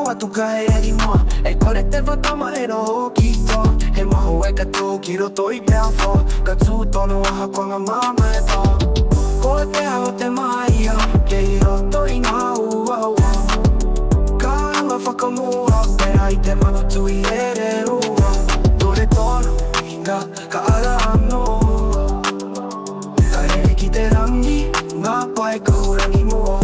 atu ka he eri moa E kore te whatama e no hoki toa He maho e ka tū ki roto I pēa whoa Ka tū tono aha ko ngā mama e pā Ko te ao te Māia Kei roto I ngā uaua Ka anga whakamua Pēa I te manatu I ere rua Tore tono Inga ka ara anō Ka rere ki te rangi Ngā pai kahurangi mua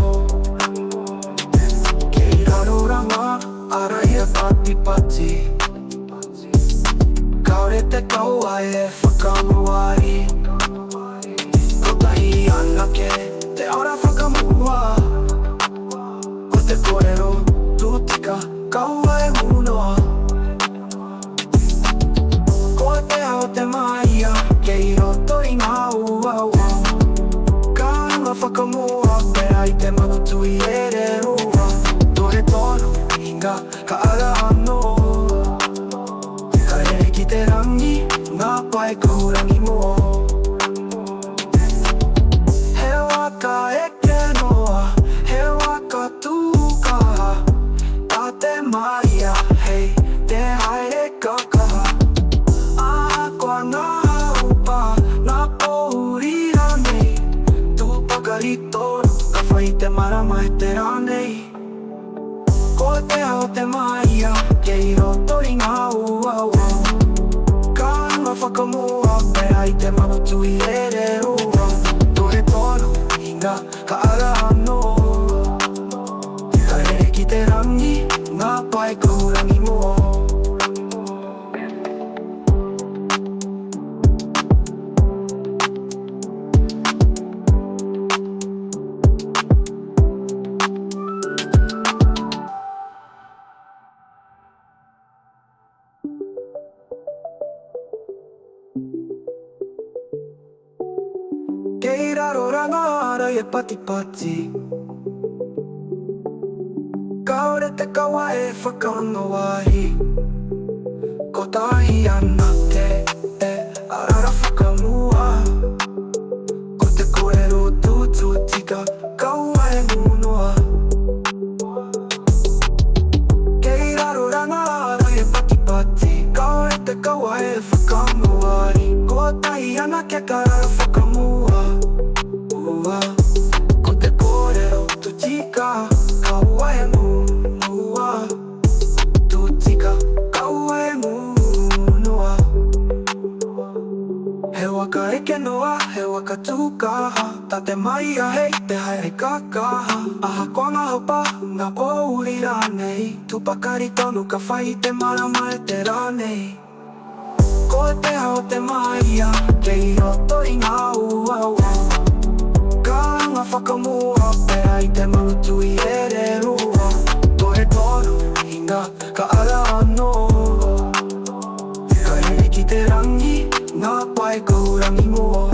Ara ia pati pati Kaore te kaua e whakamauari Ko tahi anake te ora whakamua Ko te kōrero tūtika kaua e munoa Ko te ao te Māia Kei roto I ngā uaua Ka anga whakamua Pēa I te manatu I ere rua Tore tono Ka ara anō Ka rere ki te rangi Ngā pai kahurangi mua He waka eke noa He waka tūkaha Tā te Māia Hei te haere kakaha A koa ngā haupa Ngā pohurira nei Tūpakari tono Ka whai te marama e te rānei Ko te ao te Māia Kei roto I ngā uaua Ka anga whakamua Pēa I te manatu I ere rua Tore tono Inga ka ara anō Ka rere ki te rangi Ngā pai kahurangi mua Kei raro rangara e pati pati Kaore te kaua e whakamauari Ko tahi anake e arara whakamua Ko te kōrero tūtika kaua e munoa Kei raro rangara e pati pati Kaore te kaua e whakamauari Ko tahi anake ka arara whakamua Ko te kōrero tūtika kaua e munoa Tūtika kaua e munoa He waka eke noa, he waka tūkaha Tā te Māia hei te haere kakaha Aha koa ngā haupa, ngā pohurira nei Tūpakari tonu ka whai te marama e te rānei Ko te ao te Māia Kei roto I ngā uaua Ka anga whakamua Pēa I te manatu I ere rua Tore tono Inga ka ara anō Ka rere ki te rangi Ngā pai kahurangi mua